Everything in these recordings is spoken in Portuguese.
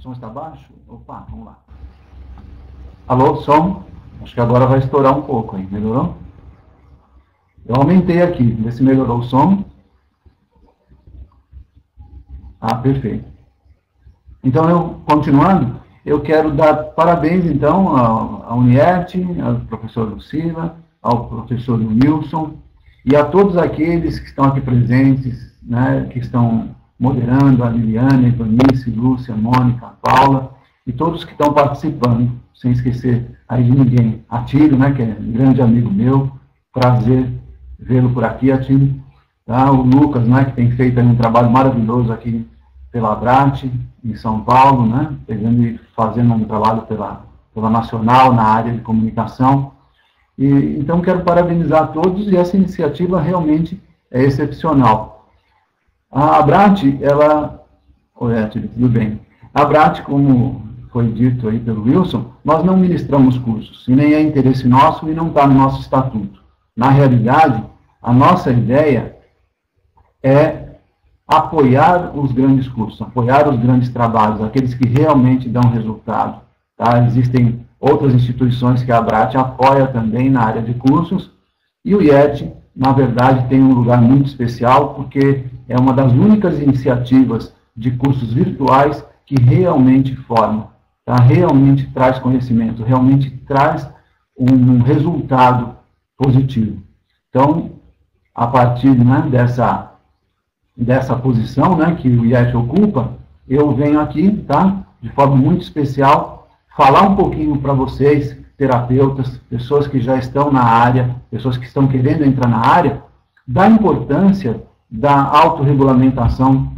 O som está baixo? Opa, vamos lá. Alô, som? Acho que agora vai estourar um pouco aí. Melhorou? Eu aumentei aqui. Vê se melhorou o som. Ah, perfeito. Então, continuando, eu quero dar parabéns, então, à Unierte, ao professor Lucila, ao professor Wilson, e a todos aqueles que estão aqui presentes, né, que estão moderando, a Liliane, a Evanice, Lúcia, Mônica, Paula, e todos que estão participando, sem esquecer aí de ninguém. Atílio, né, que é um grande amigo meu, prazer vê-lo por aqui, Atílio. Tá? O Lucas, né, que tem feito aí um trabalho maravilhoso aqui pela Abrat, em São Paulo, né, pegando e fazendo um trabalho pela Nacional, na área de comunicação. E, então, quero parabenizar a todos, e essa iniciativa realmente é excepcional. A Abrat, ela... Oi, Atílio, tudo bem. A Abrat, como foi dito aí pelo Wilson, nós não ministramos cursos, e nem é interesse nosso e não está no nosso estatuto. Na realidade, a nossa ideia é apoiar os grandes cursos, apoiar os grandes trabalhos, aqueles que realmente dão resultado. Tá? Existem outras instituições que a Abrat apoia também na área de cursos, e o IET, na verdade, tem um lugar muito especial, porque é uma das únicas iniciativas de cursos virtuais que realmente forma, tá? Realmente traz conhecimento, realmente traz um resultado positivo. Então, a partir, né, dessa posição, né, que o IET ocupa, eu venho aqui, tá, de forma muito especial, falar um pouquinho para vocês, terapeutas, pessoas que já estão na área, pessoas que estão querendo entrar na área, da importância da autorregulamentação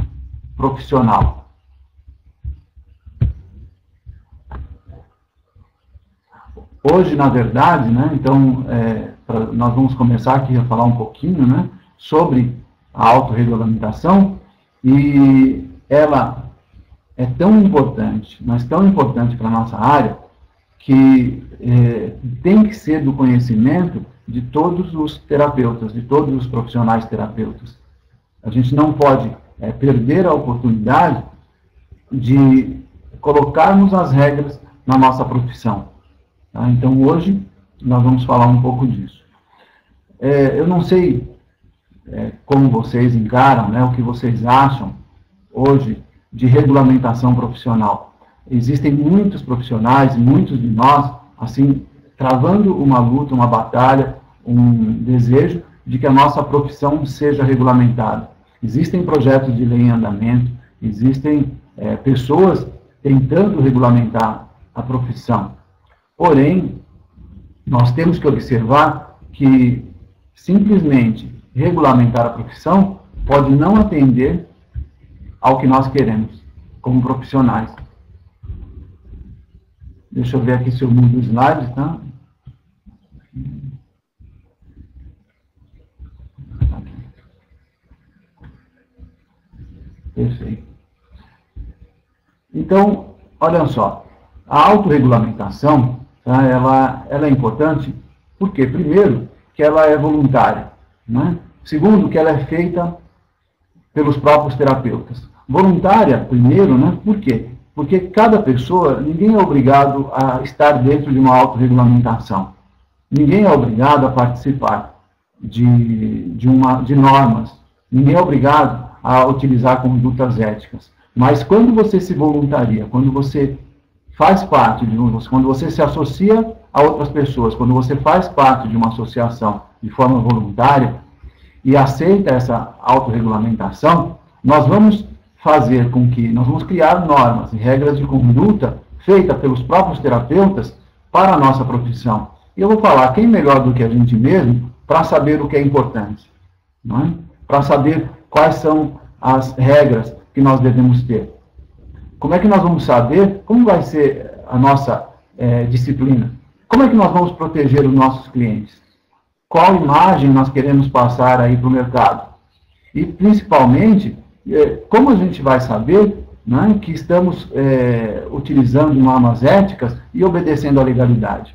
profissional. Hoje, na verdade, né, então, nós vamos começar aqui a falar um pouquinho, né, sobre a autorregulamentação, e ela é tão importante, mas tão importante para a nossa área, que tem que ser do conhecimento de todos os terapeutas, de todos os profissionais terapeutas. A gente não pode perder a oportunidade de colocarmos as regras na nossa profissão. Tá? Então, hoje, nós vamos falar um pouco disso. Eu não sei como vocês encaram, né, o que vocês acham hoje de regulamentação profissional. Existem muitos profissionais, muitos de nós, assim, travando uma luta, uma batalha, um desejo de que a nossa profissão seja regulamentada. Existem projetos de lei em andamento, existem pessoas tentando regulamentar a profissão. Porém, nós temos que observar que simplesmente regulamentar a profissão pode não atender ao que nós queremos como profissionais. Deixa eu ver aqui se eu mudo o slide, tá? Perfeito. Então, olha só, a autorregulamentação, tá, ela é importante porque, primeiro, que ela é voluntária, né? Segundo, que ela é feita pelos próprios terapeutas. Voluntária, primeiro, né? Por quê? Porque cada pessoa, ninguém é obrigado a estar dentro de uma autorregulamentação. Ninguém é obrigado a participar de normas. Ninguém é obrigado a utilizar condutas éticas. Mas quando você se voluntaria, quando você faz parte quando você se associa a outras pessoas, quando você faz parte de uma associação de forma voluntária e aceita essa autorregulamentação, nós vamos fazer com que, nós vamos criar normas e regras de conduta feitas pelos próprios terapeutas para a nossa profissão. E eu vou falar, quem melhor do que a gente mesmo para saber o que é importante, não é? Para saber quais são as regras que nós devemos ter. Como é que nós vamos saber como vai ser a nossa disciplina? Como é que nós vamos proteger os nossos clientes? Qual imagem nós queremos passar aí para o mercado? E, principalmente, como a gente vai saber, né, que estamos utilizando normas éticas e obedecendo à legalidade?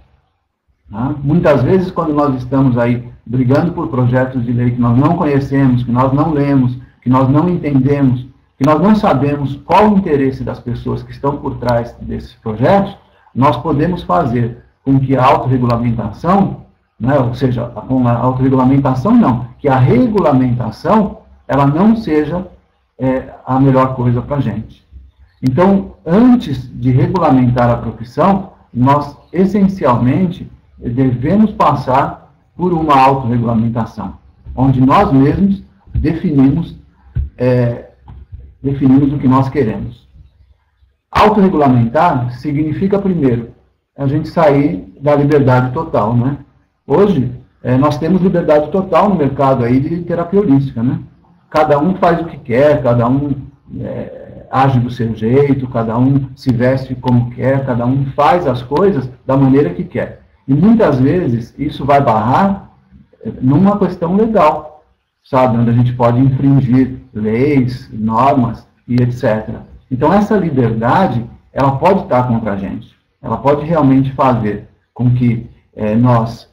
Né? Muitas vezes, quando nós estamos aí brigando por projetos de lei que nós não conhecemos, que nós não lemos, que nós não entendemos, que nós não sabemos qual o interesse das pessoas que estão por trás desses projetos, nós podemos fazer com que a autorregulamentação, né, ou seja, com a autorregulamentação não, que a regulamentação, ela não seja a melhor coisa para a gente. Então, antes de regulamentar a profissão, nós, essencialmente, devemos passar por uma autorregulamentação, onde nós mesmos definimos o que nós queremos. Autorregulamentar significa, primeiro, a gente sair da liberdade total, né? Hoje, nós temos liberdade total no mercado aí de terapia holística, né? Cada um faz o que quer, cada um age do seu jeito, cada um se veste como quer, cada um faz as coisas da maneira que quer. E muitas vezes isso vai barrar numa questão legal, sabe? Onde a gente pode infringir leis, normas e etc. Então essa liberdade, ela pode estar contra a gente. Ela pode realmente fazer com que nós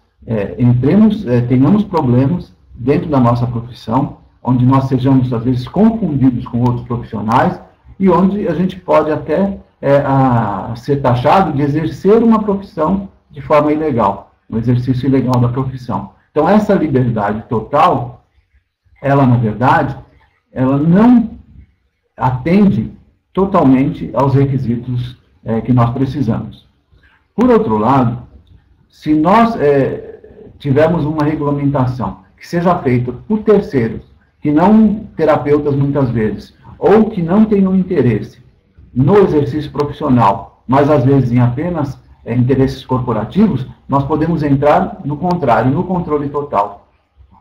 tenhamos problemas dentro da nossa profissão, onde nós sejamos, às vezes, confundidos com outros profissionais e onde a gente pode até ser taxado de exercer uma profissão de forma ilegal, um exercício ilegal da profissão. Então, essa liberdade total, ela, na verdade, ela não atende totalmente aos requisitos que nós precisamos. Por outro lado, se nós tivermos uma regulamentação que seja feita por terceiros, que não terapeutas muitas vezes, ou que não tenham interesse no exercício profissional, mas às vezes em apenas interesses corporativos, nós podemos entrar no contrário, no controle total,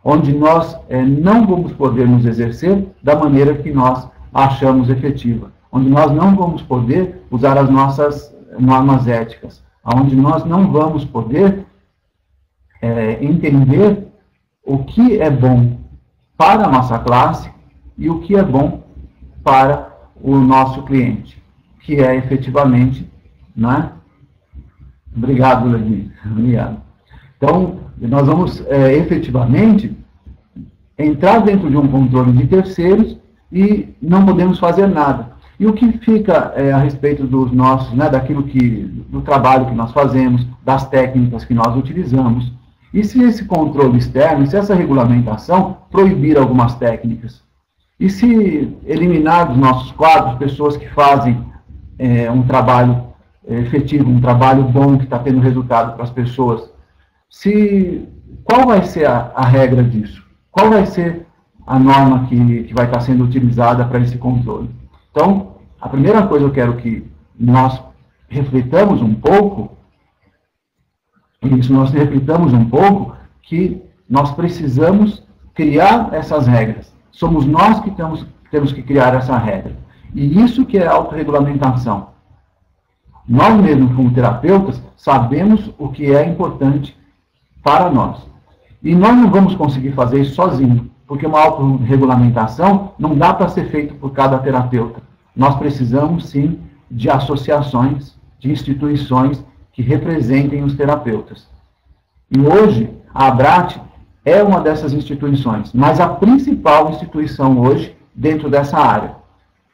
onde nós não vamos poder nos exercer da maneira que nós achamos efetiva, onde nós não vamos poder usar as nossas normas éticas, onde nós não vamos poder entender o que é bom para a nossa classe e o que é bom para o nosso cliente, que é efetivamente, né? Obrigado, Levi. Obrigado. Então, nós vamos efetivamente entrar dentro de um controle de terceiros e não podemos fazer nada. E o que fica a respeito dos nossos, né, do trabalho que nós fazemos, das técnicas que nós utilizamos, e se esse controle externo, se essa regulamentação proibir algumas técnicas? E se eliminar dos nossos quadros pessoas que fazem um trabalho efetivo, um trabalho bom, que está tendo resultado para as pessoas? Qual vai ser a regra disso? Qual vai ser a norma que vai estar sendo utilizada para esse controle? Então, a primeira coisa que eu quero que nós refletamos um pouco, que nós precisamos criar essas regras. Somos nós que temos que criar essa regra. E isso que é autorregulamentação. Nós mesmos, como terapeutas, sabemos o que é importante para nós. E nós não vamos conseguir fazer isso sozinho, porque uma autorregulamentação não dá para ser feito por cada terapeuta. Nós precisamos, sim, de associações, de instituições que representem os terapeutas. E hoje, a ABRAT é uma dessas instituições, mas a principal instituição hoje dentro dessa área.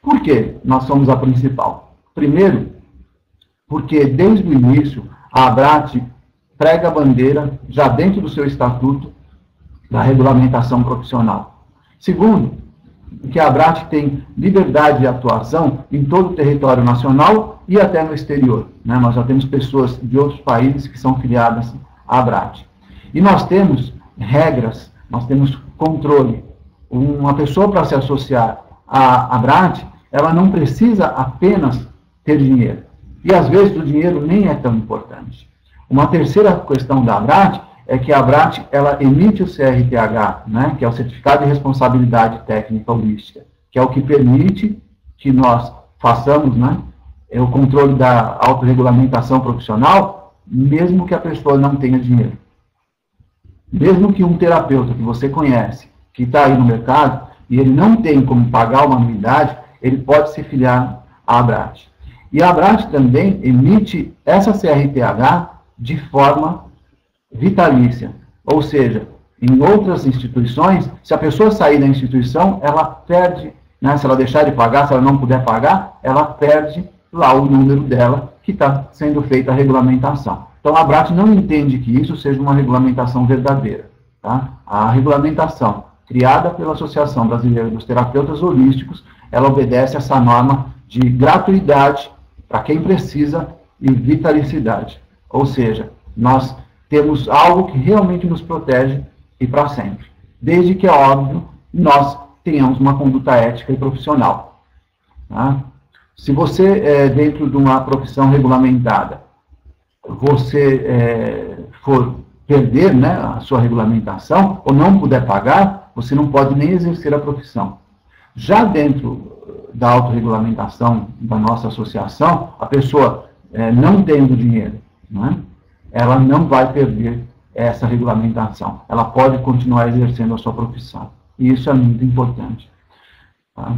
Por que nós somos a principal? Primeiro, porque desde o início a ABRAT prega a bandeira, já dentro do seu estatuto, da regulamentação profissional. Segundo, que a ABRAT tem liberdade de atuação em todo o território nacional e até no exterior, né? Nós já temos pessoas de outros países que são filiadas à ABRAT. E nós temos regras, nós temos controle. Uma pessoa, para se associar à ABRAT, ela não precisa apenas ter dinheiro. E às vezes o dinheiro nem é tão importante. Uma terceira questão da ABRAT é que a ABRAT, ela emite o CRTH, né, que é o Certificado de Responsabilidade Técnica Holística, que é o que permite que nós façamos, né, o controle da autorregulamentação profissional, mesmo que a pessoa não tenha dinheiro. Mesmo que um terapeuta que você conhece, que está aí no mercado, e ele não tem como pagar uma anuidade, ele pode se filiar à ABRAT. E a ABRAT também emite essa CRTH de forma vitalícia. Ou seja, em outras instituições, se a pessoa sair da instituição, ela perde né? Se ela deixar de pagar, se ela não puder pagar, ela perde lá o número dela que está sendo feita a regulamentação. Então, a ABRAT não entende que isso seja uma regulamentação verdadeira. Tá? A regulamentação criada pela Associação Brasileira dos Terapeutas Holísticos, ela obedece a essa norma de gratuidade para quem precisa e vitalicidade. Ou seja, nós temos algo que realmente nos protege e para sempre. Desde que, é óbvio, nós tenhamos uma conduta ética e profissional. Tá? Se você, dentro de uma profissão regulamentada, você for perder, né, a sua regulamentação, ou não puder pagar, você não pode nem exercer a profissão. Já dentro da autorregulamentação da nossa associação, a pessoa não tendo dinheiro, né, ela não vai perder essa regulamentação. Ela pode continuar exercendo a sua profissão. E isso é muito importante. Tá?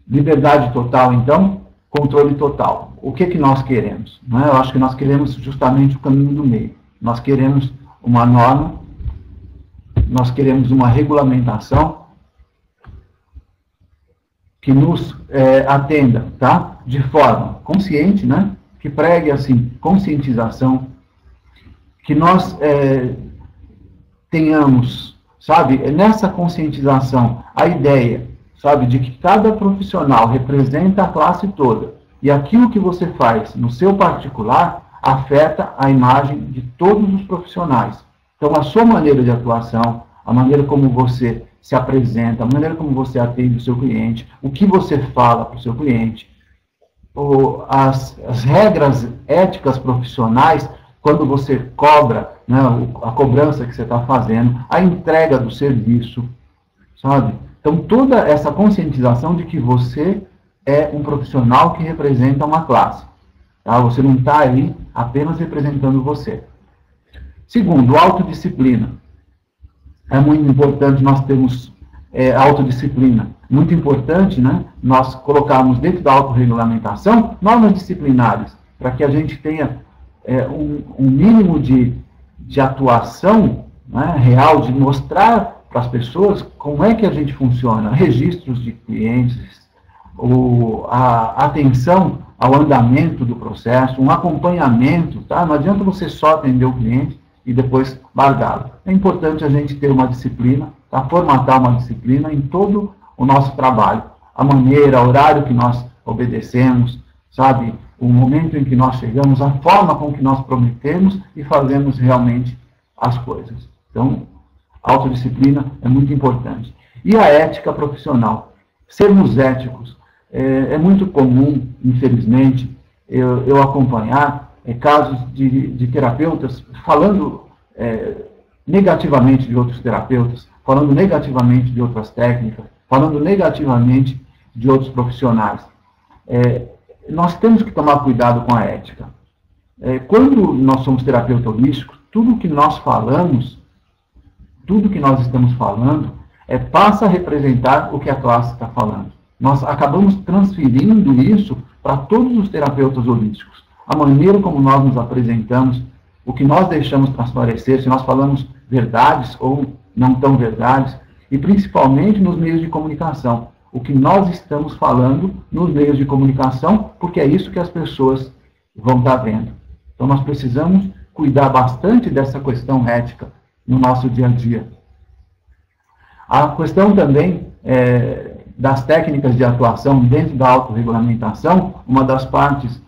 Liberdade total, então, controle total. O que nós queremos? Né? Eu acho que nós queremos justamente o caminho do meio. Nós queremos uma norma, nós queremos uma regulamentação que nos atenda, tá? De forma consciente, né? Que pregue, assim, conscientização, que nós tenhamos, sabe, nessa conscientização, a ideia, sabe, de que cada profissional representa a classe toda, e aquilo que você faz no seu particular afeta a imagem de todos os profissionais. Então, a sua maneira de atuação, a maneira como você se apresenta, a maneira como você atende o seu cliente, o que você fala para o seu cliente, as regras éticas profissionais, quando você cobra, né, a cobrança que você está fazendo, a entrega do serviço, sabe? Então, toda essa conscientização de que você é um profissional que representa uma classe. Tá? Você não está aí apenas representando você. Segundo, autodisciplina. É muito importante nós termos autodisciplina. Muito importante, né, nós colocarmos dentro da autorregulamentação normas disciplinares, para que a gente tenha um mínimo de atuação, né, real, de mostrar para as pessoas como é que a gente funciona, registros de clientes, a atenção ao andamento do processo, um acompanhamento, tá? Não adianta você só atender o cliente e depois largá-lo. É importante a gente ter uma disciplina, tá? Formatar uma disciplina em todo o nosso trabalho, a maneira, o horário que nós obedecemos, sabe? O momento em que nós chegamos, a forma com que nós prometemos e fazemos realmente as coisas. Então, a autodisciplina é muito importante. E a ética profissional. Sermos éticos. É muito comum, infelizmente, eu acompanhar casos de terapeutas falando negativamente de outros terapeutas, falando negativamente de outras técnicas, falando negativamente de outros profissionais. Nós temos que tomar cuidado com a ética. Quando nós somos terapeutas holísticos, tudo que nós falamos, tudo que nós estamos falando, passa a representar o que a classe está falando. Nós acabamos transferindo isso para todos os terapeutas holísticos. A maneira como nós nos apresentamos, o que nós deixamos transparecer, se nós falamos verdades ou não tão verdades, e principalmente nos meios de comunicação. O que nós estamos falando nos meios de comunicação, porque é isso que as pessoas vão estar vendo. Então, nós precisamos cuidar bastante dessa questão ética no nosso dia a dia. A questão também das técnicas de atuação dentro da autorregulamentação, uma das partes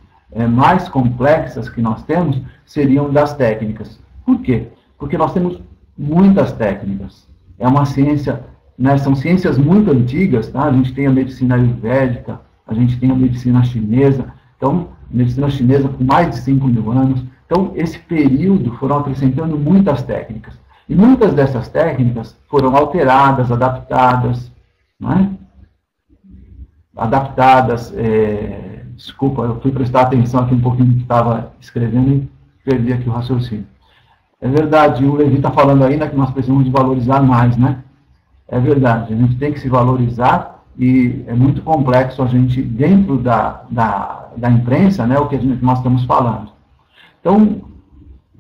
mais complexas que nós temos seriam das técnicas. Por quê? Porque nós temos muitas técnicas. É uma ciência, né, são ciências muito antigas, tá? A gente tem a medicina ayurvédica, a gente tem a medicina chinesa, então, medicina chinesa com mais de 5.000 anos. Então, esse período foram acrescentando muitas técnicas. E muitas dessas técnicas foram alteradas, adaptadas, né? Desculpa, eu fui prestar atenção aqui um pouquinho no que estava escrevendo e perdi aqui o raciocínio. É verdade, o Levi está falando ainda que nós precisamos de valorizar mais, né? É verdade, a gente tem que se valorizar e é muito complexo a gente, dentro da imprensa, né, o que nós estamos falando. Então,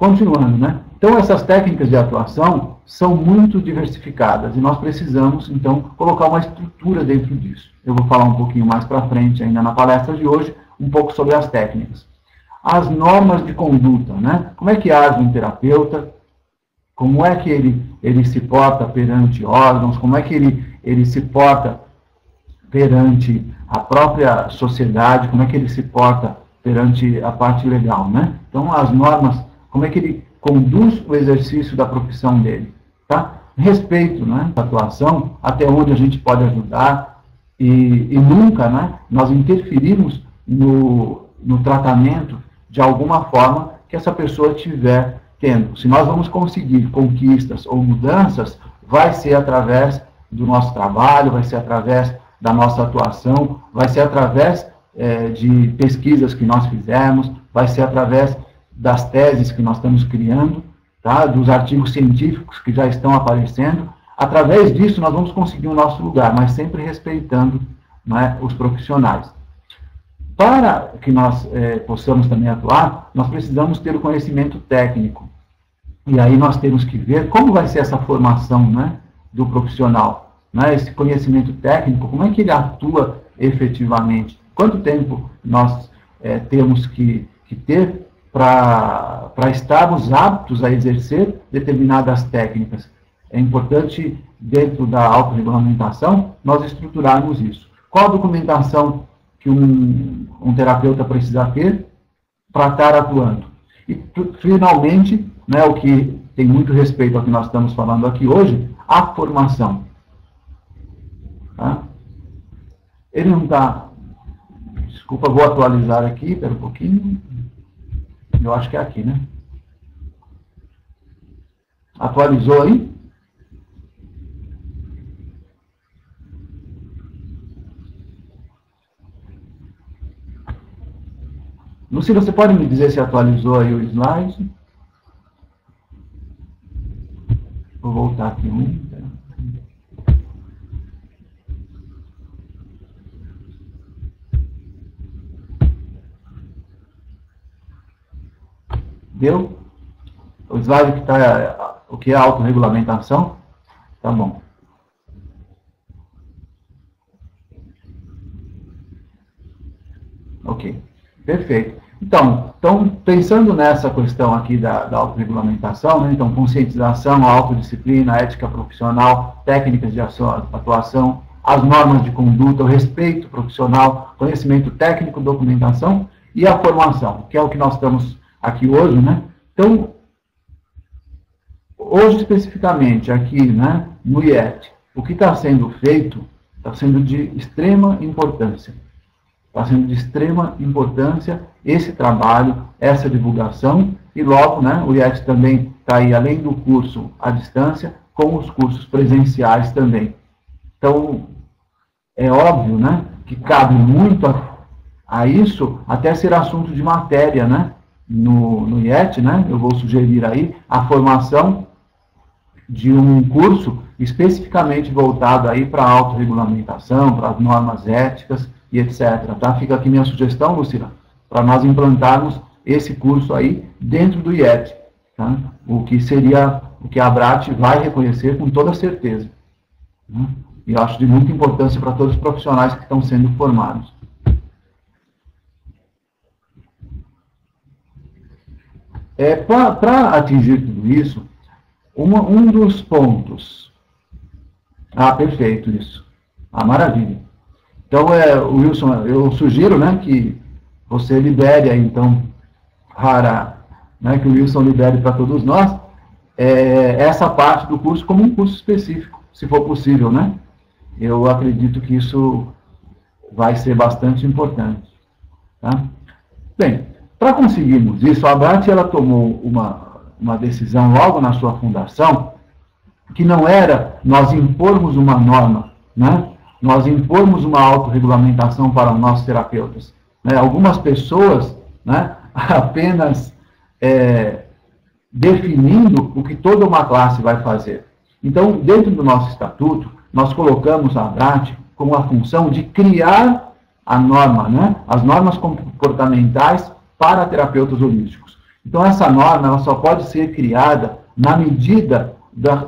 Continuando, né? Então, essas técnicas de atuação são muito diversificadas e nós precisamos, então, colocar uma estrutura dentro disso. Eu vou falar um pouquinho mais para frente, ainda na palestra de hoje, um pouco sobre as técnicas. As normas de conduta, né? Como é que age um terapeuta? Como é que ele se porta perante órgãos? Como é que ele se porta perante a própria sociedade? Como é que ele se porta perante a parte legal, né? Então, as normas, como é que ele conduz o exercício da profissão dele, tá? Respeito, né, da atuação, até onde a gente pode ajudar e nunca, né, nós interferimos no tratamento de alguma forma que essa pessoa estiver tendo. Se nós vamos conseguir conquistas ou mudanças, vai ser através do nosso trabalho, vai ser através da nossa atuação, vai ser através de pesquisas que nós fizemos, vai ser através das teses que nós estamos criando, tá? Dos artigos científicos que já estão aparecendo. Através disso, nós vamos conseguir o nosso lugar, mas sempre respeitando, né, os profissionais. Para que nós possamos também atuar, nós precisamos ter o conhecimento técnico. E aí nós temos que ver como vai ser essa formação, né, do profissional. Né, esse conhecimento técnico, como é que ele atua efetivamente. Quanto tempo nós temos que ter para estarmos aptos a exercer determinadas técnicas. É importante, dentro da autorregulamentação, nós estruturarmos isso. Qual a documentação que um terapeuta precisa ter para estar atuando? E, finalmente, né, o que tem muito respeito ao que nós estamos falando aqui hoje, a formação. Tá? Ele não está... Desculpa, vou atualizar aqui, espera um pouquinho. Eu acho que é aqui, né? Atualizou aí? Lucila, você pode me dizer se atualizou aí o slide? Vou voltar aqui um. Deu? O slide que está, o que é autorregulamentação? Tá bom. Ok, perfeito. Então, pensando nessa questão aqui da autorregulamentação, né, então, conscientização, autodisciplina, ética profissional, técnicas de atuação, as normas de conduta, o respeito profissional, conhecimento técnico, documentação e a formação, que é o que nós estamos aqui hoje, né? Então, hoje especificamente aqui, né, no IET, o que está sendo feito está sendo de extrema importância. Está sendo de extrema importância esse trabalho, essa divulgação, e logo, né, o IET também está aí, além do curso à distância, com os cursos presenciais também. Então, é óbvio, né, que cabe muito a isso, até ser assunto de matéria, né, no IET, né, eu vou sugerir aí a formação de um curso especificamente voltado aí para a autorregulamentação, para as normas éticas e etc. Tá? Fica aqui minha sugestão, Lucila, para nós implantarmos esse curso aí dentro do IET, tá? O que a ABRAT vai reconhecer com toda certeza. Né? E eu acho de muita importância para todos os profissionais que estão sendo formados. Para atingir tudo isso, um dos pontos... Ah, perfeito, isso. Ah, maravilha. Então, Wilson, eu sugiro, né, que você libere aí, então, né, que o Wilson libere para todos nós, essa parte do curso como um curso específico, se for possível, né? Eu acredito que isso vai ser bastante importante. Tá? Bem, para conseguirmos isso, a ABRAT, ela tomou uma decisão logo na sua fundação, que não era nós impormos uma norma, né? Nós impormos uma autorregulamentação para os nossos terapeutas. Né? Algumas pessoas, né, apenas definindo o que toda uma classe vai fazer. Então, dentro do nosso estatuto, nós colocamos a ABRAT com a função de criar a norma, né, as normas comportamentais para terapeutas holísticos. Então, essa norma ela só pode ser criada na medida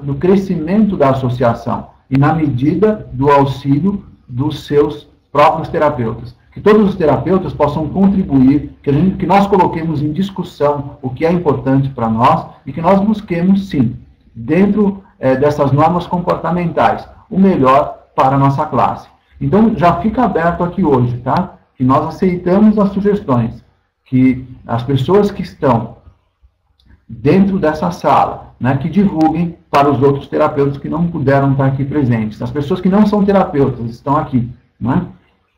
do crescimento da associação e na medida do auxílio dos seus próprios terapeutas. Que todos os terapeutas possam contribuir, que nós coloquemos em discussão o que é importante para nós e que nós busquemos, sim, dentro dessas normas comportamentais, o melhor para a nossa classe. Então, já fica aberto aqui hoje, tá? Que nós aceitamos as sugestões, que as pessoas que estão dentro dessa sala, né, que divulguem para os outros terapeutas que não puderam estar aqui presentes. As pessoas que não são terapeutas estão aqui, né?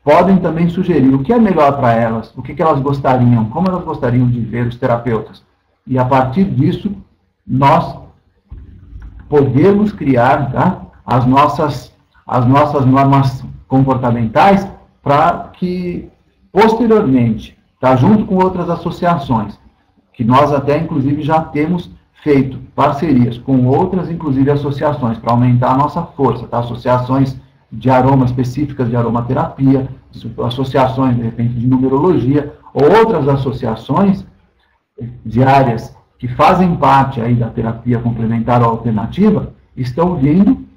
Podem também sugerir o que é melhor para elas, o que elas gostariam, como elas gostariam de ver os terapeutas. E a partir disso, nós podemos criar, tá, as nossas normas comportamentais para que, posteriormente, tá, junto com outras associações, que nós até, inclusive, já temos feito parcerias com outras, inclusive, associações, para aumentar a nossa força, tá? Associações de aroma específicas de aromaterapia, associações, de repente, de numerologia, ou outras associações de áreas que fazem parte aí da terapia complementar ou alternativa, estão vindo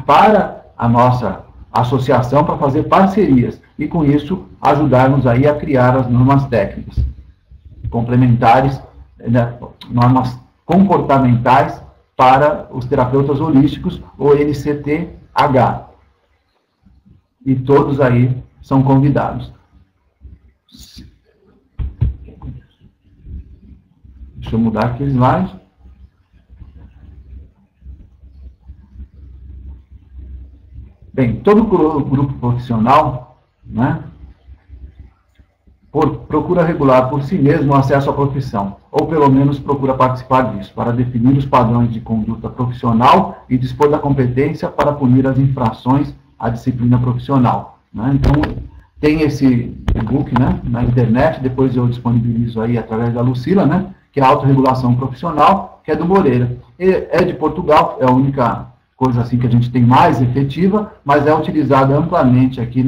para a nossa associação para fazer parcerias e, com isso, ajudar-nos aí a criar as normas técnicas complementares, né, normas comportamentais para os terapeutas holísticos, ou NCTH. E todos aí são convidados. Deixa eu mudar aqui o slide. Bem, todo grupo profissional, né, procura regular por si mesmo o acesso à profissão, ou pelo menos procura participar disso, para definir os padrões de conduta profissional e dispor da competência para punir as infrações à disciplina profissional, né? Então, tem esse e-book, né, na internet, depois eu disponibilizo aí através da Lucila, né, que é a autorregulação profissional, que é do Moreira. É de Portugal, é a única coisa assim que a gente tem mais efetiva, mas é utilizada amplamente aqui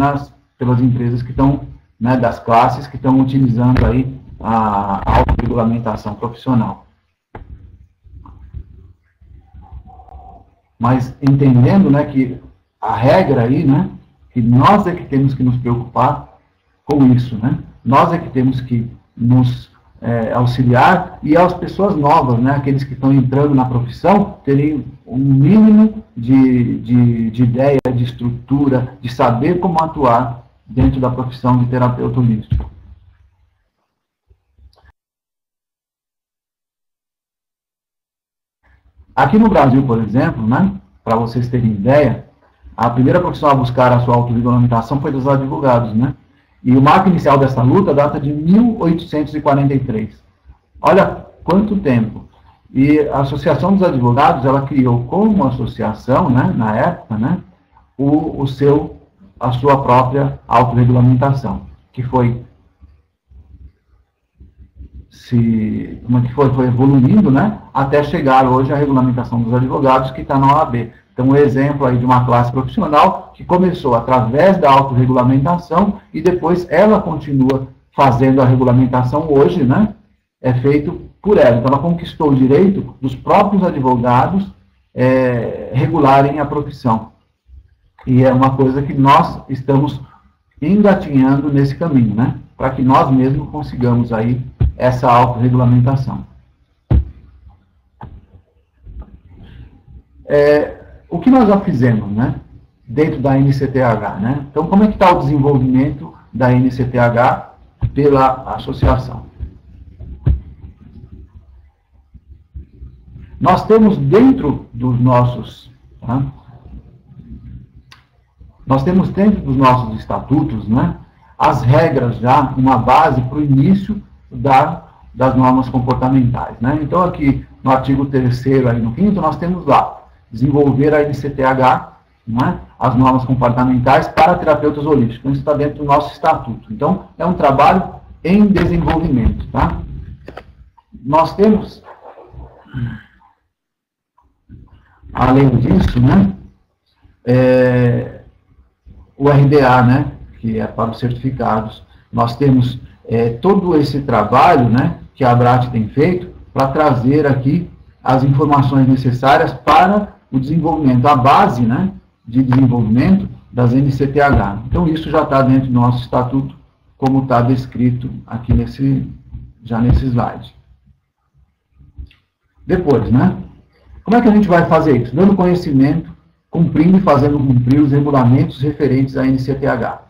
pelas empresas que estão, né, das classes que estão utilizando aí a autorregulamentação profissional. Mas entendendo, né, que a regra aí, né, que nós é que temos que nos preocupar com isso, né? Nós é que temos que nos auxiliar, e as pessoas novas, né, aqueles que estão entrando na profissão, terem um mínimo de ideia, de estrutura, de saber como atuar dentro da profissão de terapeuta holístico. Aqui no Brasil, por exemplo, né, para vocês terem ideia, a primeira profissão a buscar a sua autorregulamentação foi dos advogados, né? E o marco inicial dessa luta data de 1843. Olha quanto tempo. E a Associação dos Advogados, ela criou como associação, né, na época, né, a sua própria autorregulamentação, que foi foi evoluindo, né, até chegar hoje à regulamentação dos advogados, que está na OAB. Então, um exemplo aí de uma classe profissional que começou através da autorregulamentação e depois ela continua fazendo a regulamentação hoje, né? É feito por ela. Então, ela conquistou o direito dos próprios advogados regularem a profissão. E é uma coisa que nós estamos engatinhando nesse caminho, né? Para que nós mesmos consigamos aí essa autorregulamentação. O que nós já fizemos, né, dentro da NCTH, né? Então, como é que está o desenvolvimento da NCTH pela associação? Nós temos dentro dos nossos, tá? Nós temos dentro dos nossos estatutos, né, as regras já, uma base para o início das normas comportamentais, né? Então, aqui no artigo 3º, aí no 5º, nós temos lá desenvolver a NCTH, né, as normas comportamentais para terapeutas holísticos. Isso está dentro do nosso estatuto. Então, é um trabalho em desenvolvimento, tá? Nós temos, além disso, né, o RDA, né, que é para os certificados. Nós temos todo esse trabalho, né, que a ABRAT tem feito para trazer aqui as informações necessárias para o desenvolvimento, a base, né, de desenvolvimento das NCTH. Então, isso já está dentro do nosso estatuto, como está descrito aqui já nesse slide. Depois, né, como é que a gente vai fazer isso? Dando conhecimento, cumprindo e fazendo cumprir os regulamentos referentes à NCTH.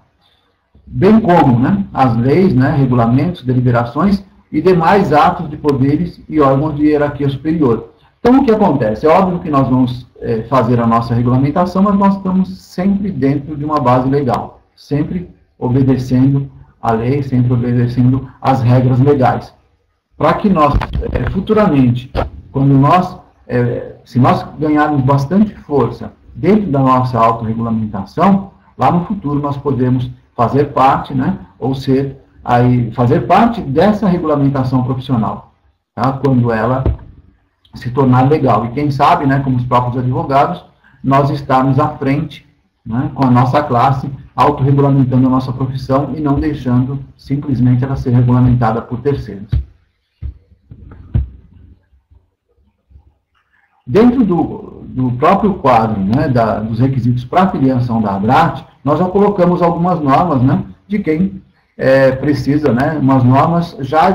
Bem como, né, as leis, né, regulamentos, deliberações e demais atos de poderes e órgãos de hierarquia superior. Então, o que acontece? É óbvio que nós vamos fazer a nossa regulamentação, mas nós estamos sempre dentro de uma base legal, sempre obedecendo a lei, sempre obedecendo as regras legais. Para que nós, futuramente, quando se nós ganharmos bastante força dentro da nossa autorregulamentação, lá no futuro nós podemos fazer parte, né, ou fazer parte dessa regulamentação profissional, tá, quando ela se tornar legal. E quem sabe, né, como os próprios advogados, nós estarmos à frente, né, com a nossa classe, autorregulamentando a nossa profissão e não deixando simplesmente ela ser regulamentada por terceiros. Dentro do próprio quadro, né, dos requisitos para a filiação da ABRAT, nós já colocamos algumas normas, né, de quem precisa, né, umas normas já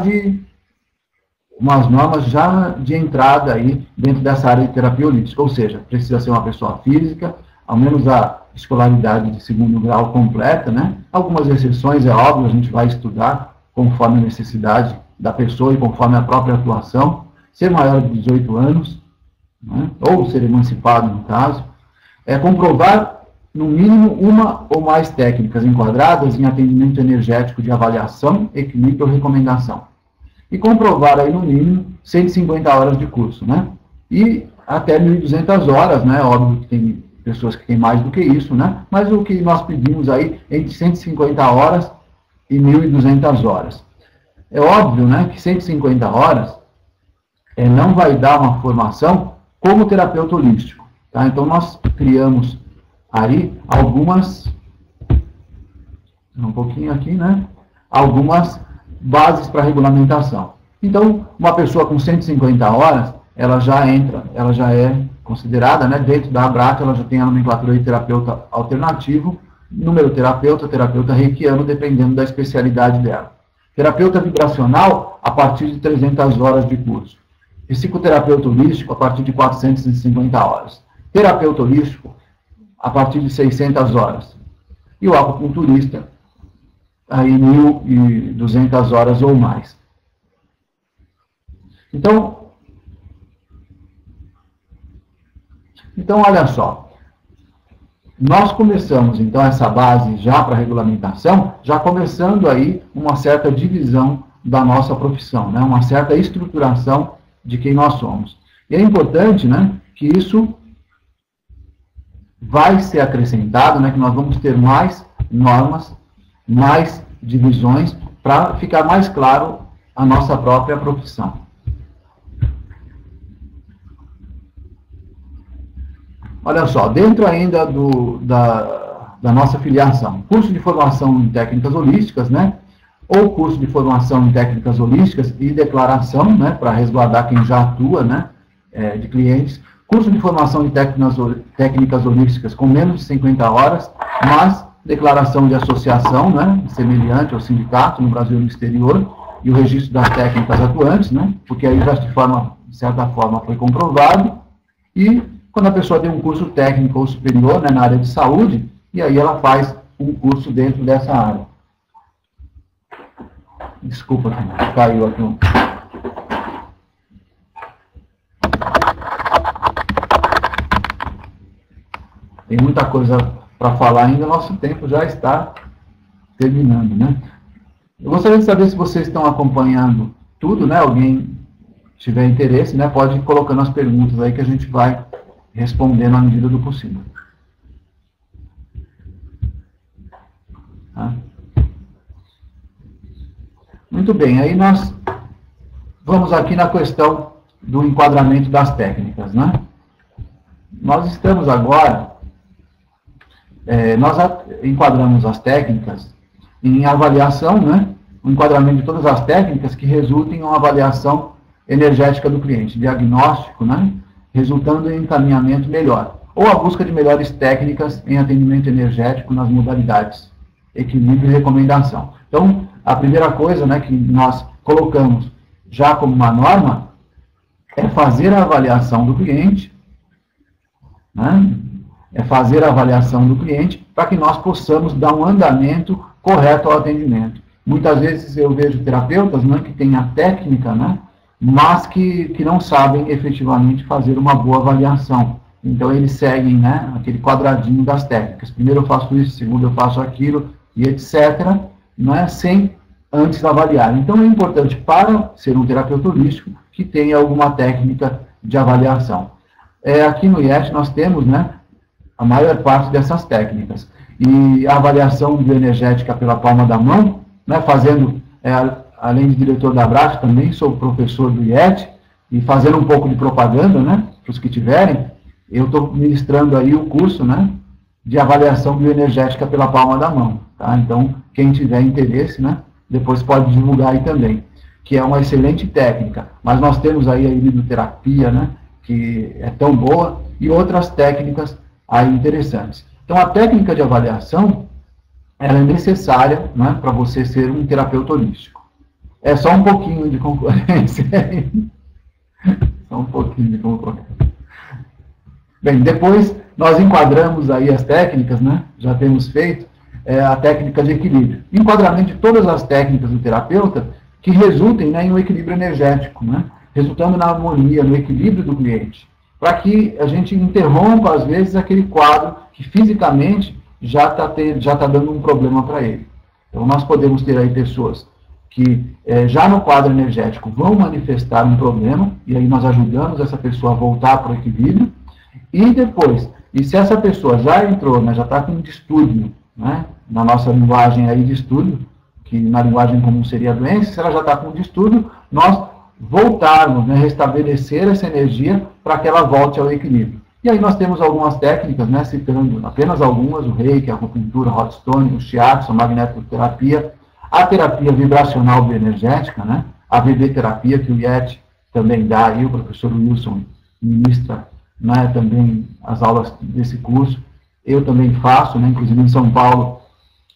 de entrada aí dentro dessa área de terapia holística, ou seja, precisa ser uma pessoa física, ao menos a escolaridade de 2º grau completa, né, algumas exceções, é óbvio, a gente vai estudar conforme a necessidade da pessoa e conforme a própria atuação, ser maior de 18 anos, né, ou ser emancipado, no caso, comprovar, no mínimo, uma ou mais técnicas enquadradas em atendimento energético de avaliação, equilíbrio ou recomendação. E comprovar aí, no mínimo, 150 horas de curso, né? E até 1.200 horas, né? Óbvio que tem pessoas que têm mais do que isso, né? Mas o que nós pedimos aí, entre 150 horas e 1.200 horas. É óbvio, né, que 150 horas não vai dar uma formação como terapeuta holístico, tá? Então, nós criamos aí algumas bases para regulamentação. Então, uma pessoa com 150 horas, ela já é considerada, né, dentro da ABRAT, ela já tem a nomenclatura de terapeuta alternativo, número terapeuta reikiano, dependendo da especialidade dela. Terapeuta vibracional, a partir de 300 horas de curso. Psicoterapeuta holístico, a partir de 450 horas. Terapeuta holístico, a partir de 600 horas. E o acupunturista, aí 1.200 horas ou mais. Então, olha só. Nós começamos, então, essa base já para regulamentação, já começando aí uma certa divisão da nossa profissão, né? Uma certa estruturação de quem nós somos. E é importante, né, que isso vai ser acrescentado, né, que nós vamos ter mais normas, mais divisões, para ficar mais claro a nossa própria profissão. Olha só, dentro ainda da nossa filiação, curso de formação em técnicas holísticas, né, ou curso de formação em técnicas holísticas e declaração, né, para resguardar quem já atua, né, de clientes, curso de formação em técnicas holísticas com menos de 50 horas, mas declaração de associação, né, semelhante ao sindicato no Brasil e no exterior, e o registro das técnicas atuantes, né, porque aí já de certa forma foi comprovado, e quando a pessoa tem um curso técnico ou superior, né, na área de saúde, e aí ela faz um curso dentro dessa área. Desculpa, caiu aqui um... Tem muita coisa para falar ainda, nosso tempo já está terminando, né? Eu gostaria de saber se vocês estão acompanhando tudo, né? Alguém tiver interesse, né? Pode ir colocando as perguntas aí que a gente vai respondendo à medida do possível. Tá? Muito bem, aí nós vamos aqui na questão do enquadramento das técnicas, né? Nós estamos agora, nós enquadramos as técnicas em avaliação, né? o enquadramento de todas as técnicas que resultem em uma avaliação energética do cliente, diagnóstico, né, resultando em encaminhamento melhor, ou a busca de melhores técnicas em atendimento energético nas modalidades equilíbrio e recomendação. Então, a primeira coisa, né, que nós colocamos já como uma norma é fazer a avaliação do cliente, né, para que nós possamos dar um andamento correto ao atendimento. Muitas vezes eu vejo terapeutas, né, que têm a técnica, né, mas que não sabem efetivamente fazer uma boa avaliação. Então, eles seguem, né, aquele quadradinho das técnicas. Primeiro eu faço isso, segundo eu faço aquilo, e etc., né, sem antes avaliar. Então, é importante para ser um terapeuta holístico que tenha alguma técnica de avaliação. Aqui no IET nós temos, né, a maior parte dessas técnicas. E a avaliação bioenergética pela palma da mão, né, fazendo, além de diretor da Abraço, também sou professor do IET, e fazendo um pouco de propaganda, né, para os que tiverem, eu estou ministrando aí o curso, né, de avaliação bioenergética pela palma da mão. Tá? Então, quem tiver interesse, né, depois pode divulgar aí também, que é uma excelente técnica. Mas nós temos aí a hidroterapia, né, que é tão boa, e outras técnicas aí interessantes. Então, a técnica de avaliação, ela é necessária, né, para você ser um terapeuta holístico. É só um pouquinho de concorrência. Só um pouquinho de concorrência. Bem, depois nós enquadramos aí as técnicas, né, já temos feito, a técnica de equilíbrio. Enquadramento de todas as técnicas do terapeuta que resultem, né, em um equilíbrio energético, né, resultando na harmonia, no equilíbrio do cliente, para que a gente interrompa, às vezes, aquele quadro que fisicamente já tá dando um problema para ele. Então, nós podemos ter aí pessoas que já no quadro energético vão manifestar um problema, e aí nós ajudamos essa pessoa a voltar para o equilíbrio, e depois, e se essa pessoa já entrou, né, já está com um distúrbio, né, na nossa linguagem aí, distúrbio, que na linguagem comum seria doença, se ela já está com um distúrbio, nós voltarmos, né, restabelecer essa energia para que ela volte ao equilíbrio. E aí nós temos algumas técnicas, né, citando apenas algumas, o reiki, a acupuntura, a hot stone, o shiatsu, a magnetoterapia, a terapia vibracional bioenergética, né, a VB terapia, que o IET também dá, aí o professor Wilson ministra, né, também as aulas desse curso. Eu também faço, né, inclusive em São Paulo,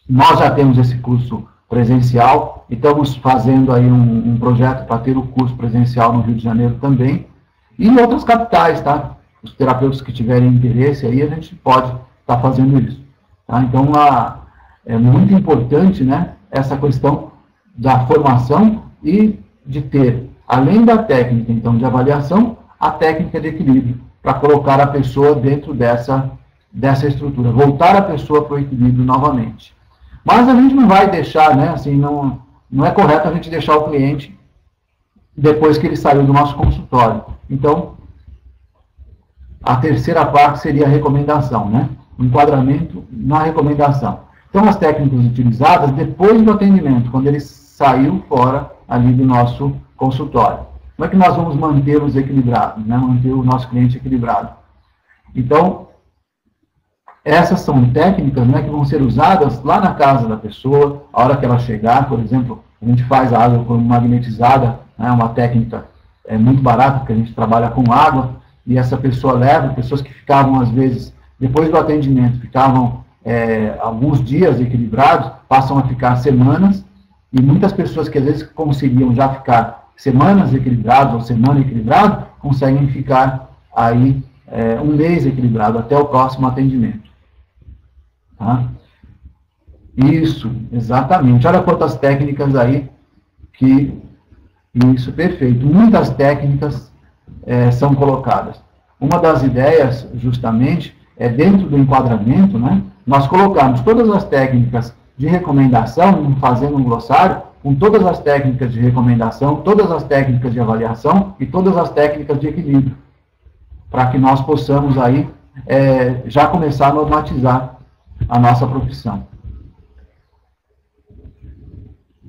nós já temos esse curso presencial, e estamos fazendo aí um projeto para ter o curso presencial no Rio de Janeiro também, e em outras capitais, tá? Os terapeutas que tiverem interesse aí, a gente pode estar fazendo isso. Tá? Então, é muito importante, né, essa questão da formação e de ter, além da técnica, então, de avaliação, a técnica de equilíbrio, para colocar a pessoa dentro dessa estrutura, voltar a pessoa para o equilíbrio novamente. Mas a gente não vai deixar, né, assim, não é correto a gente deixar o cliente depois que ele saiu do nosso consultório. Então, a terceira parte seria a recomendação, né, o enquadramento na recomendação. Então, as técnicas utilizadas depois do atendimento, quando ele saiu fora ali do nosso consultório. Como é que nós vamos mantê-los equilibrados, né, manter o nosso cliente equilibrado? Então, essas são técnicas, né, que vão ser usadas lá na casa da pessoa, a hora que ela chegar. Por exemplo, a gente faz a água como magnetizada, né, uma técnica muito barata, porque a gente trabalha com água, e essa pessoa leva, pessoas que ficavam, às vezes, depois do atendimento, ficavam alguns dias equilibrados, passam a ficar semanas, e muitas pessoas que às vezes conseguiam já ficar semanas equilibradas, ou semana equilibrado, conseguem ficar aí um mês equilibrado, até o próximo atendimento. Tá? Isso, exatamente. Olha quantas técnicas aí que... Isso, perfeito. Muitas técnicas são colocadas. Uma das ideias, justamente, é dentro do enquadramento, né, nós colocarmos todas as técnicas de recomendação, fazendo um glossário, com todas as técnicas de recomendação, todas as técnicas de avaliação e todas as técnicas de equilíbrio, para que nós possamos aí já começar a normatizar a nossa profissão.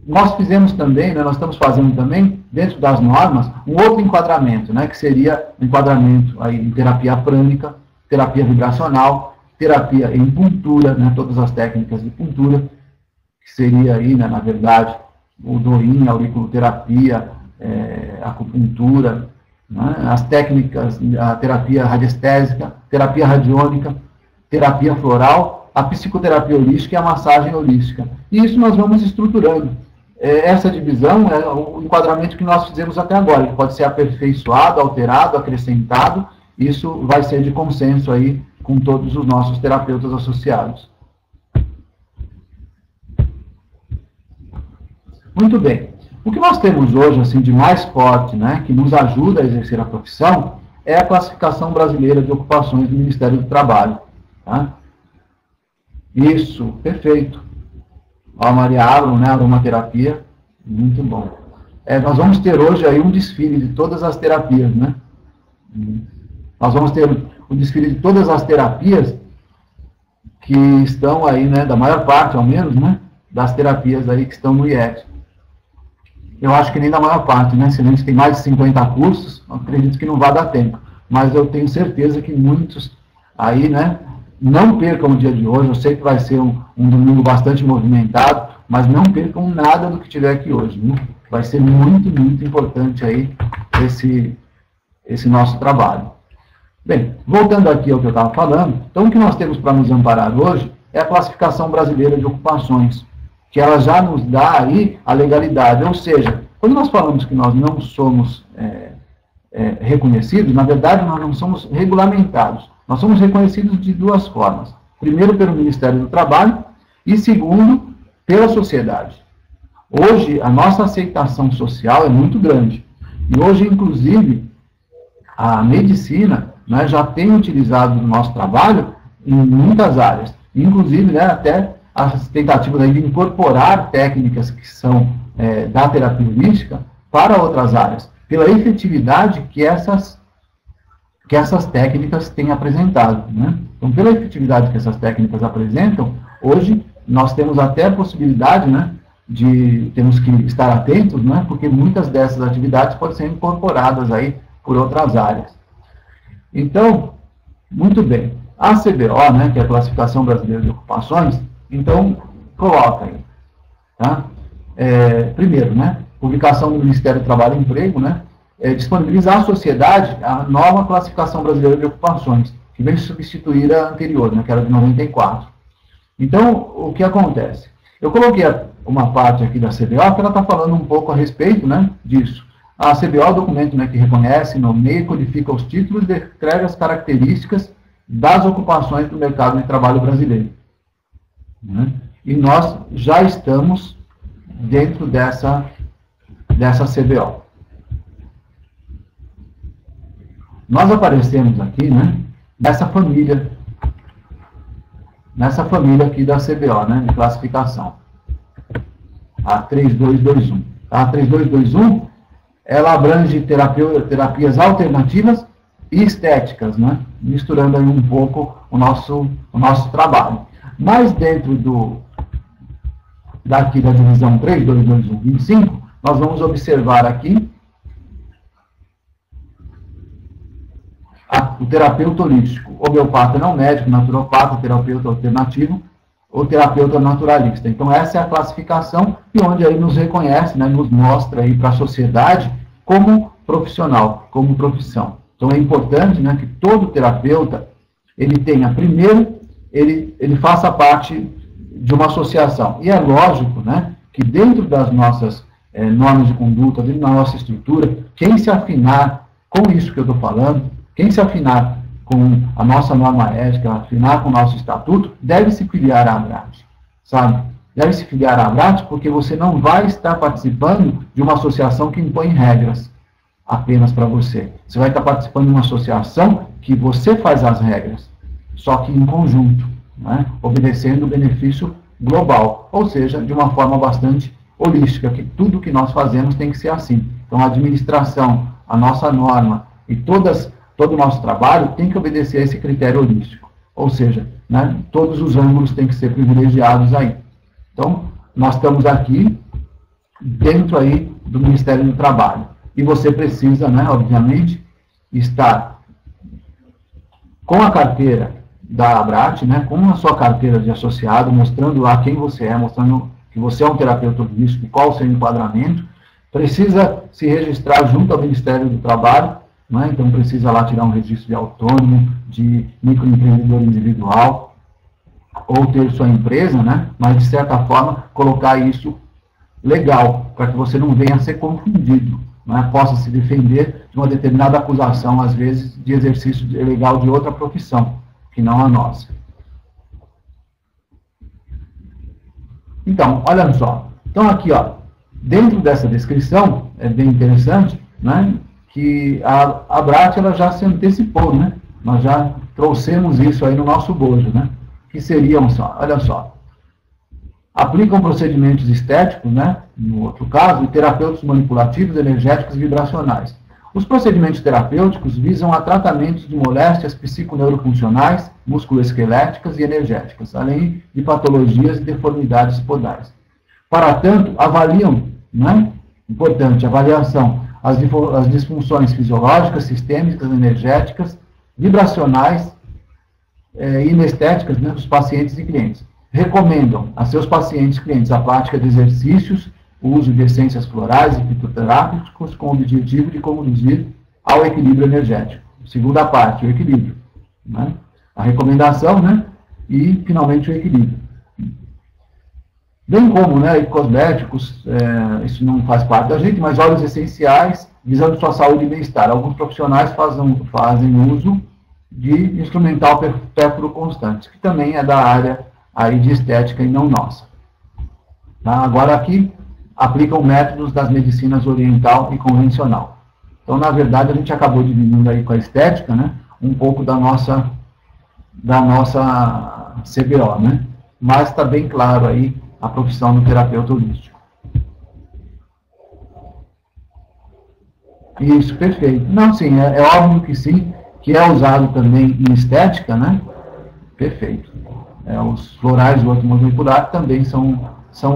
Nós fizemos também, né, nós estamos fazendo também, dentro das normas, um outro enquadramento, né, que seria o enquadramento aí em terapia prânica, terapia vibracional, terapia em puntura, né, todas as técnicas de puntura, que seria aí, né, na verdade, o DOIN, a auriculoterapia, acupuntura, né, as técnicas, a terapia radiestésica, terapia radiônica, terapia floral, a psicoterapia holística e a massagem holística. E isso nós vamos estruturando. Essa divisão é o enquadramento que nós fizemos até agora. Ele pode ser aperfeiçoado, alterado, acrescentado. Isso vai ser de consenso aí com todos os nossos terapeutas associados. Muito bem. O que nós temos hoje, assim, de mais forte, né, que nos ajuda a exercer a profissão, é a classificação brasileira de ocupações do Ministério do Trabalho. Tá? Isso, perfeito. Ó, a Maria Abrão, né, aromaterapia, muito bom. Nós vamos ter hoje aí um desfile de todas as terapias, né? Nós vamos ter o desfile de todas as terapias que estão aí, né, da maior parte, ao menos, né, das terapias aí que estão no IET. Eu acho que nem da maior parte, né? Se a gente tem mais de 50 cursos, acredito que não vai dar tempo. Mas eu tenho certeza que muitos aí, né? Não percam o dia de hoje. Eu sei que vai ser um domingo bastante movimentado, mas não percam nada do que tiver aqui hoje, viu? Vai ser muito, muito importante aí esse nosso trabalho. Bem, voltando aqui ao que eu estava falando, então o que nós temos para nos amparar hoje é a classificação brasileira de ocupações, que ela já nos dá aí a legalidade, ou seja, quando nós falamos que nós não somos reconhecidos, na verdade nós não somos regulamentados, nós somos reconhecidos de duas formas, primeiro pelo Ministério do Trabalho e segundo pela sociedade. Hoje a nossa aceitação social é muito grande, e hoje inclusive a medicina, né, já tem utilizado o nosso trabalho em muitas áreas, inclusive, né, até as tentativas aí de incorporar técnicas que são da terapia holística para outras áreas, pela efetividade que essas técnicas têm apresentado, né? Então, pela efetividade que essas técnicas apresentam, hoje nós temos até a possibilidade, né, temos que estar atentos, né, porque muitas dessas atividades podem ser incorporadas aí por outras áreas. Então, muito bem. A CBO, né, que é a Classificação Brasileira de Ocupações, então, coloca aí. Tá? Primeiro, né, publicação do Ministério do Trabalho e Emprego, né, disponibilizar à sociedade a nova Classificação Brasileira de Ocupações, que vem substituir a anterior, né, que era de 94. Então, o que acontece? Eu coloquei uma parte aqui da CBO, que ela está falando um pouco a respeito, né, disso. A CBO é o documento, né, que reconhece, nomeia e codifica os títulos e descreve as características das ocupações do mercado de trabalho brasileiro. Né? E nós já estamos dentro dessa CBO. Nós aparecemos aqui, né, nessa família aqui da CBO, né, de classificação. A 3221. A 3221, ela abrange terapias alternativas e estéticas, né, misturando aí um pouco o nosso trabalho. Mas dentro daqui da divisão 322125, nós vamos observar aqui o terapeuta holístico, homeopata não médico, naturopata, terapeuta alternativo ou terapeuta naturalista. Então essa é a classificação e onde aí nos reconhece, né, nos mostra aí para a sociedade como profissional, como profissão. Então é importante, né, que todo terapeuta ele tenha primeiro ele faça parte de uma associação. E é lógico, né, que dentro das nossas normas de conduta, dentro da nossa estrutura, quem se afinar com isso que eu estou falando, quem se afinar com a nossa norma ética, afinar com o nosso estatuto, deve se filiar à ABRAT, sabe? Deve se filiar à ABRAT porque você não vai estar participando de uma associação que impõe regras apenas para você. Você vai estar participando de uma associação que você faz as regras, só que em conjunto, né, obedecendo o benefício global, ou seja, de uma forma bastante holística, que tudo que nós fazemos tem que ser assim. Então, a administração, a nossa norma e todo o nosso trabalho tem que obedecer a esse critério holístico, ou seja, né, todos os ângulos têm que ser privilegiados aí. Então, nós estamos aqui dentro aí do Ministério do Trabalho, e você precisa, né, obviamente, estar com a carteira da ABRAT, né, com a sua carteira de associado, mostrando lá quem você é, mostrando que você é um terapeuta holístico, qual o seu enquadramento, precisa se registrar junto ao Ministério do Trabalho, né? Então precisa lá tirar um registro de autônomo, de microempreendedor individual, ou ter sua empresa, né? Mas de certa forma colocar isso legal, para que você não venha a ser confundido, né? Possa se defender de uma determinada acusação, às vezes, de exercício ilegal de outra profissão, que não a nossa. Então, olha só. Então, aqui, ó, dentro dessa descrição, é bem interessante, né, que a Brat, ela já se antecipou, né? Nós já trouxemos isso aí no nosso bojo, né? Que seriam, só, olha só, aplicam procedimentos estéticos, né, no outro caso, e terapêuticos manipulativos, energéticos e vibracionais. Os procedimentos terapêuticos visam a tratamentos de moléstias psiconeurofuncionais, musculoesqueléticas e energéticas, além de patologias e deformidades podais. Para tanto, avaliam, né, importante, avaliação, as disfunções fisiológicas, sistêmicas, energéticas, vibracionais e inestéticas, né, dos pacientes e clientes. Recomendam a seus pacientes e clientes a prática de exercícios, o uso de essências florais e fitoterápicos com o objetivo de conduzir ao equilíbrio energético. Segunda parte, o equilíbrio, né? A recomendação, né? E, finalmente, o equilíbrio. Bem como, né, cosméticos, isso não faz parte da gente, mas óleos essenciais, visando sua saúde e bem-estar. Alguns profissionais fazem uso de instrumental perpétuo constante, que também é da área aí de estética e não nossa. Tá? Agora aqui, aplicam métodos das medicinas oriental e convencional. Então, na verdade, a gente acabou dividindo aí com a estética, né, um pouco da nossa CBO, né? Mas está bem claro aí a profissão do terapeuta holístico. Isso, perfeito. Não, sim, é óbvio que sim, que é usado também em estética, né? Perfeito. Os florais do ortomolecular também são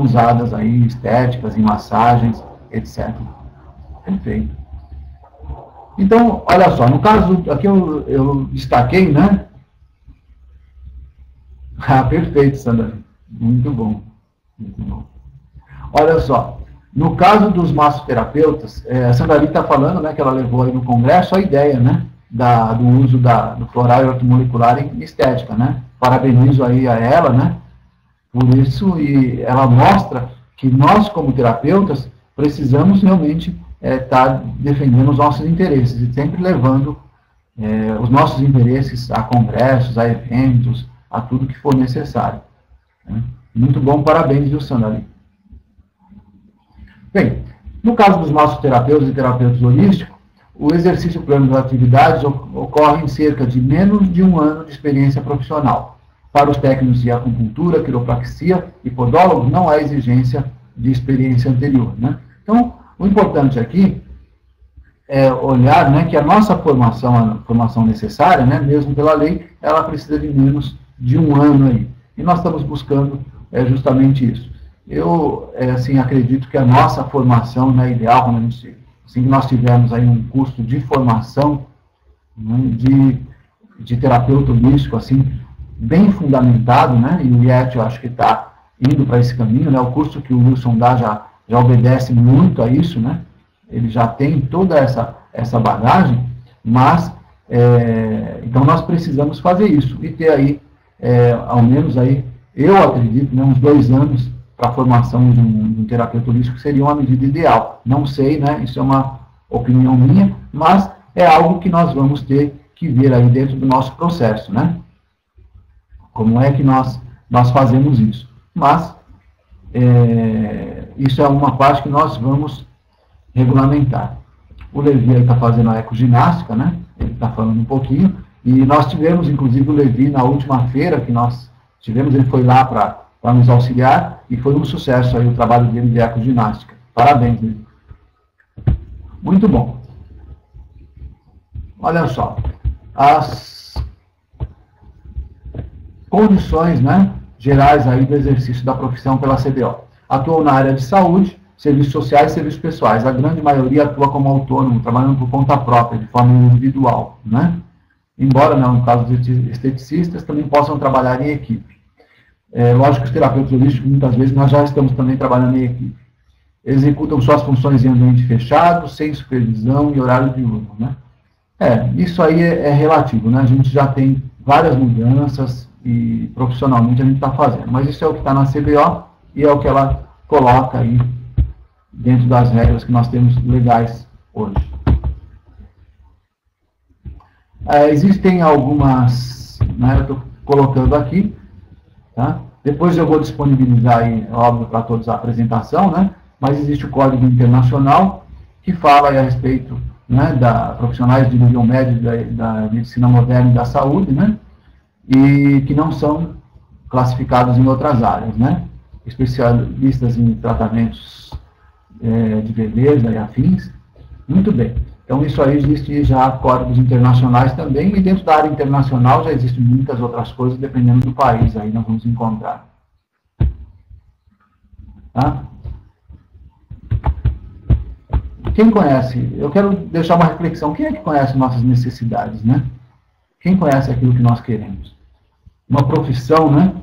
usadas aí em estéticas, em massagens, etc. Perfeito. Então, olha só, no caso, aqui eu destaquei, né? Ah, perfeito, Sandra. Muito bom. Muito bom. Olha só, no caso dos massoterapeutas, a Sandra está falando, né, que ela levou aí no congresso a ideia, né, do uso do floral e ortomolecular em estética, né? Parabenizo aí a ela, né? Por isso, e ela mostra que nós, como terapeutas, precisamos realmente estar defendendo os nossos interesses e sempre levando os nossos interesses a congressos, a eventos, a tudo que for necessário. Né? Muito bom, parabéns, viu, Sandra? Bem, no caso dos massoterapeutas e terapeutas holísticos, o exercício plano das atividades ocorre em cerca de menos de 1 ano de experiência profissional. Para os técnicos de acupuntura, quiropraxia e podólogos, não há exigência de experiência anterior. Né? Então, o importante aqui é olhar, né, que a nossa formação, a formação necessária, né, mesmo pela lei, ela precisa de menos de 1 ano aí. E nós estamos buscando justamente isso. Eu, assim, acredito que a nossa formação, né, ideal, quando a gente, assim que nós tivermos aí um curso de formação, né, de terapeuta holístico, assim, bem fundamentado, né, e o IET eu acho que está indo para esse caminho, né, o curso que o Wilson dá já obedece muito a isso, né, ele já tem toda essa bagagem, mas, então nós precisamos fazer isso, e ter aí, ao menos aí, eu acredito, né, uns 2 anos para a formação de um terapeuta holístico seria uma medida ideal. Não sei, né, isso é uma opinião minha, mas é algo que nós vamos ter que ver aí dentro do nosso processo, né? Como é que nós fazemos isso? Mas, isso é uma parte que nós vamos regulamentar. O Levi aí está fazendo a ecoginástica, né? Ele está falando um pouquinho, e nós tivemos, inclusive, o Levi na última feira que nós tivemos, ele foi lá para nos auxiliar, e foi um sucesso aí o trabalho dele de ecoginástica. Parabéns, Levi. Muito bom. Olha só, as condições, né, gerais aí do exercício da profissão pela CBO. Atuam na área de saúde, serviços sociais e serviços pessoais. A grande maioria atua como autônomo, trabalhando por conta própria, de forma individual, né? Embora, no caso dos esteticistas, também possam trabalhar em equipe. Lógico que os terapeutas holísticos, muitas vezes, nós já estamos também trabalhando em equipe. Executam suas funções em ambiente fechado, sem supervisão e horário diurno, né? Isso aí é relativo, né? A gente já tem várias mudanças e profissionalmente a gente está fazendo. Mas isso é o que está na CBO e é o que ela coloca aí dentro das regras que nós temos legais hoje. Existem algumas, né, eu estou colocando aqui, tá? Depois eu vou disponibilizar aí, óbvio, para todos a apresentação, né? Mas existe o Código Internacional, que fala aí a respeito, né, da profissionais de nível médio da medicina moderna e da saúde, né? E que não são classificados em outras áreas, né? Especialistas em tratamentos de beleza e afins. Muito bem. Então, isso aí existe já códigos internacionais também, e dentro da área internacional já existem muitas outras coisas, dependendo do país, aí nós vamos encontrar. Tá? Quem conhece, eu quero deixar uma reflexão, quem é que conhece nossas necessidades, né? Quem conhece aquilo que nós queremos? Uma profissão, né?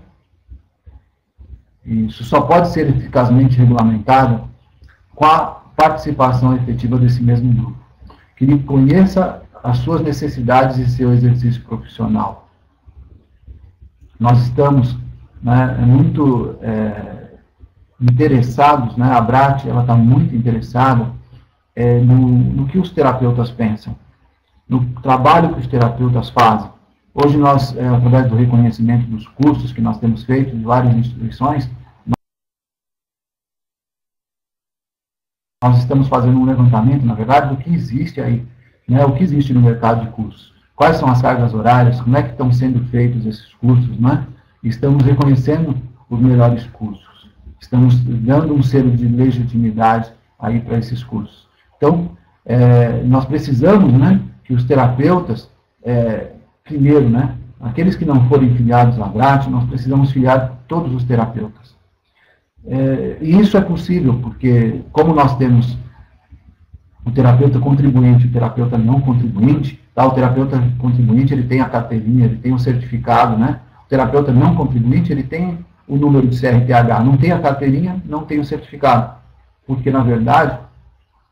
Isso só pode ser eficazmente regulamentada com a participação efetiva desse mesmo grupo, que ele conheça as suas necessidades e seu exercício profissional. Nós estamos, né, muito interessados, né, a Brat, ela está muito interessada no que os terapeutas pensam, no trabalho que os terapeutas fazem. Hoje nós, através do reconhecimento dos cursos que nós temos feito em várias instituições, nós estamos fazendo um levantamento, na verdade, do que existe aí, né, o que existe no mercado de cursos. Quais são as cargas horárias, como é que estão sendo feitos esses cursos, né? Estamos reconhecendo os melhores cursos. Estamos dando um selo de legitimidade aí para esses cursos. Então, nós precisamos, né, que os terapeutas, primeiro, né, aqueles que não forem filiados à Brat, nós precisamos filiar todos os terapeutas. E isso é possível, porque como nós temos o terapeuta contribuinte e o terapeuta não contribuinte, tá? O terapeuta contribuinte ele tem a carteirinha, ele tem o certificado, né? O terapeuta não contribuinte ele tem o número de CRTH, não tem a carteirinha, não tem o certificado, porque na verdade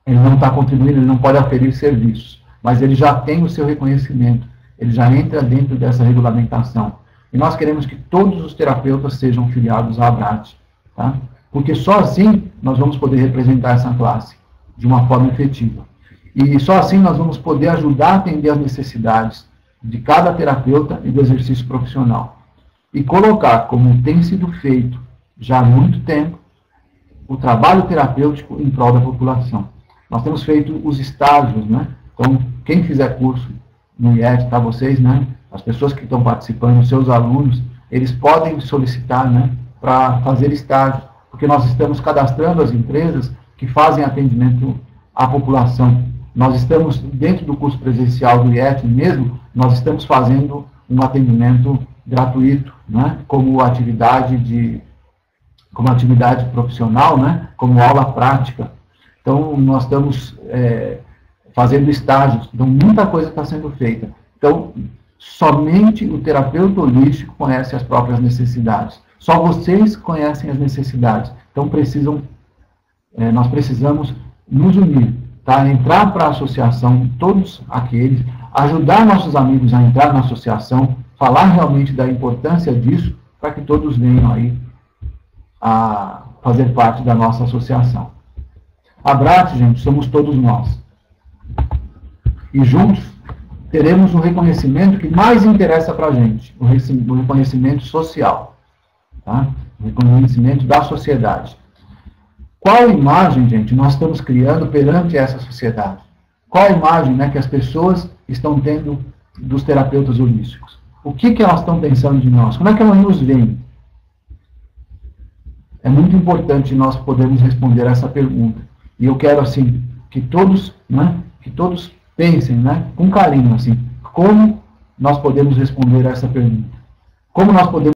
ele não está contribuindo, ele não pode oferir serviços, mas ele já tem o seu reconhecimento, ele já entra dentro dessa regulamentação. E nós queremos que todos os terapeutas sejam filiados à Brat. Tá? Porque só assim nós vamos poder representar essa classe de uma forma efetiva. E só assim nós vamos poder ajudar a atender as necessidades de cada terapeuta e do exercício profissional. E colocar, como tem sido feito já há muito tempo, o trabalho terapêutico em prol da população. Nós temos feito os estágios, né? Então, quem fizer curso no IET, tá, vocês, né? As pessoas que estão participando, os seus alunos, eles podem solicitar, né, para fazer estágio, porque nós estamos cadastrando as empresas que fazem atendimento à população. Nós estamos, dentro do curso presencial do IET mesmo, nós estamos fazendo um atendimento gratuito, né, como atividade profissional, né, como aula prática. Então, nós estamos fazendo estágios, então muita coisa está sendo feita. Então, somente o terapeuta holístico conhece as próprias necessidades. Só vocês conhecem as necessidades. Então, nós precisamos nos unir, tá? Entrar para a associação, todos aqueles, ajudar nossos amigos a entrar na associação, falar realmente da importância disso, para que todos venham aí a fazer parte da nossa associação. A Brat, gente, somos todos nós. E juntos teremos o reconhecimento que mais interessa para a gente, o reconhecimento social. Tá? O reconhecimento da sociedade. Qual imagem, gente, nós estamos criando perante essa sociedade? Qual a imagem, né, que as pessoas estão tendo dos terapeutas holísticos? O que elas estão pensando de nós? Como é que elas nos veem? É muito importante nós podermos responder essa pergunta. E eu quero, assim, que todos pensem, né, com carinho, assim, como nós podemos responder essa pergunta. Como nós podemos